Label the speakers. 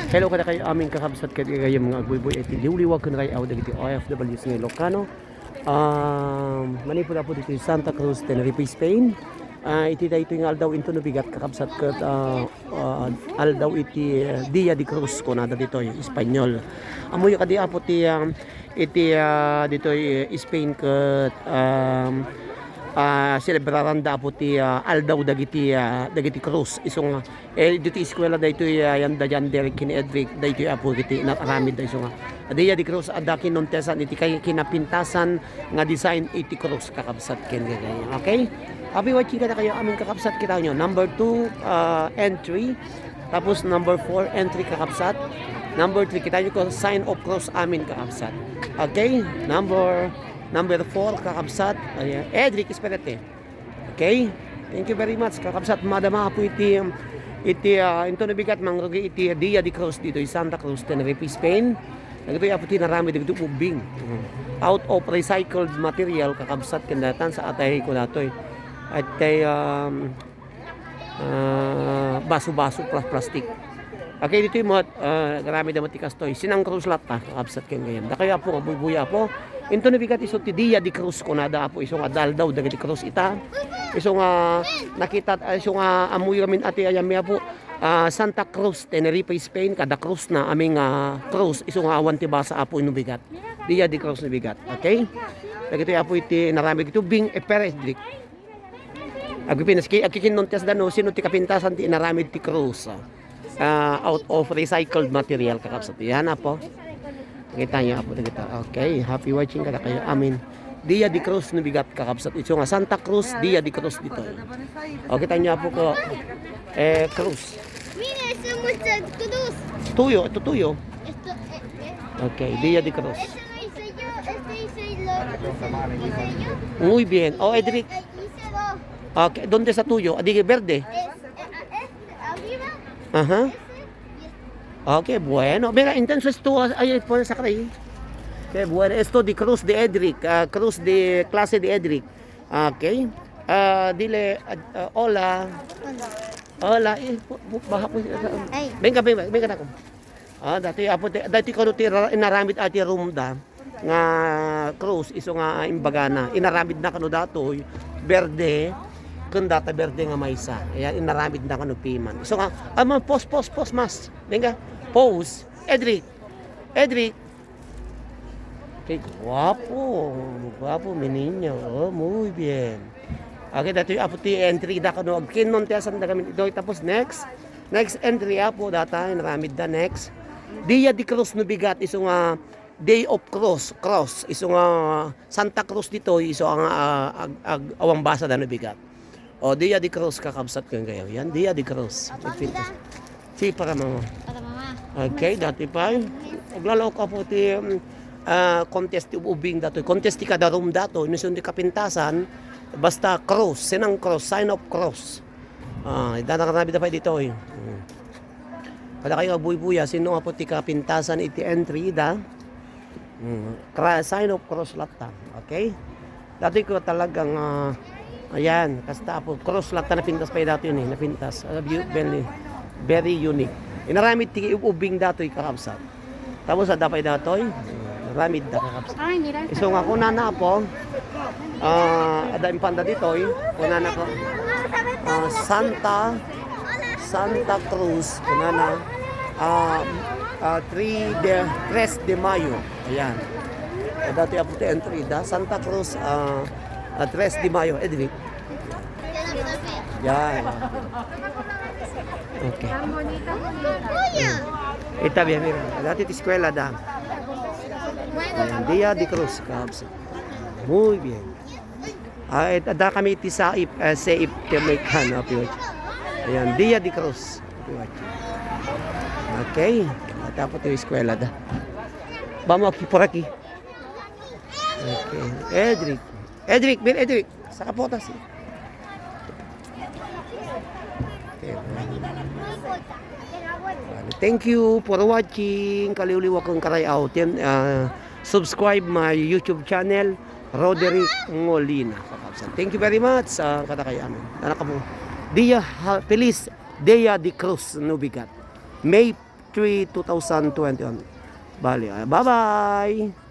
Speaker 1: Hello kada kayo aming kakabsat kayo mga agboy-boy at Liwliwa kun kayo dagiti OFWs ng Ilocano. Manipula po dito Santa Cruz, Tenerife, Spain. Iti dito yung aldaw into nubigat kakabsat kat aldaw iti Dia di Krus ko nada dito yung Espanyol. Amoy kadi apo ti iti dito Spain kat celebraran da po ti aldaw dagiti Krus isong dito eskwela dito yan da jan Derek kini Edric dito apo kiti nataramid da isong Dia di Krus ada kinontesan iti kay kinapintasan nga design iti Krus kakabsat ken gay. Okay? Happy watching kada kayo aming kakabsat kita nyo. Number 2 entry. Tapos number 4 entry kakabsat. Number 3 kita nyo ko sign of cross amin kakabsat. Okay? Number 4 kakabsat. Edric Esperete. Okay? Thank you very much kakabsat. Madama po iti into nabigat mangrugi iti Dia di Krus dito Santa Cruz, Tenerife, Spain. Nagito yung aputi narami dito ubing. Out of recycled material kakabsat kendatan sa atay ko datoy. At tay baso-baso plus plastic. Okay dito yung marami na matikas toy. Sinang Krus lata kakabsat ken ngayon. Da kaya po bubuya po. Into nabigat iso ti Dia di Krus ko nada po isong adal daw dagiti Krus ita. Isong nakita isong amuy ramin ati ayamya po. Santa Cruz, Tenerife, Spain, kada Krus na aming Krus isong awan ti basa apo inubigat. Dia di Krus nabigat. Okay? Dagiti apo iti narami dito bing eperedrik. Agpipinas kay akikinontes dano sino ti kapintasan ti inaramid ti Krus out of recycled material kakabsat. Yan po. Kita niyo po kita. Okay, happy watching kada kayo. Amin. Dia di Krus nabigat kakabsat. Ito nga Santa Cruz, Dia di Krus dito. Okay, kita niyo po ko Krus.
Speaker 2: Mira, somos todos.
Speaker 1: Tuyo, ito tuyo.
Speaker 2: Esto,
Speaker 1: Okay, Dia di Krus.
Speaker 2: Eso lo hice yo, este hice yo.
Speaker 1: Muy bien. Oh, Edric.
Speaker 2: Hice dos.
Speaker 1: Okay, donde sa tuyo? Adi verde.
Speaker 2: Arriba,
Speaker 1: Ajá.
Speaker 2: ese,
Speaker 1: Okay, bueno. Mira, entonces tú ay puedes sacar ahí. Okay, bueno. Esto di Cruz de Edric, Cruz de clase de Edric. Okay. Dile hola. Hola. Baha po.
Speaker 2: Ay.
Speaker 1: Venga na ko. Dati ko ti inaramid ati room da nga Cruz iso nga imbagana. Inaramid na kano datoy berde kun data berde nga maysa. Ayan inaramid na kano piman. Iso nga pos mas. Venga. Pose. Edric. Okay, guapo menino. Oh, muy bien. Okay, dati apo ti entry da kano kinontesan da kami ito tapos next entry apo data inaramid da next. Dia di Krus no bigat iso nga Day of Cross iso nga Santa Cruz dito iso nga awang basa da no bigat. O Dia di Krus kakabsat ko ngayon. Yan Dia di Krus. Si para mama.
Speaker 2: para mama.
Speaker 1: Okay, dati pa naglalaw ka po ti contest ubing dato. Contest ti kada room dato inusun di kapintasan basta cross, sinang cross, sign of cross. Idanakarabi da pa dito eh. Kada kayo buy-buya, sino nga po ti kapintasan iti entry da? Sign of cross lata. Okay? Dati ko talagang ayan, kasta po cross lata na pintas pa dati yun eh, napintas. Very unique. Inaramid ti ubing dato kakabsat. Tapos sa dapay dato ramid da kakabsat. Iso nga kuna na po ada impanda dito kuna na ko Santa Cruz kuna na 3 de Mayo. Ayan. Dati apo ti entry da Santa Cruz 3 de Mayo. Edric. Yan. Okay. Ita bien, mira. Dati ti eskwela da. Ayan, Dia di Cruz kabs. Muy bien. Ada kami ti saip ti mekan apo. Ayan, Dia di Cruz. Okay. Tapos yung eskwela da. Vamos aquí por aquí. Okay. Edric. Sa kapotas. Okay. Thank you for watching. Kaliwliwa kong karayaw. Subscribe my YouTube channel, Roderick Molina. Thank you very much. Kada kayo amin. Feliz Dia di Cruz no bigat. May 3, 2021. Bali, bye-bye!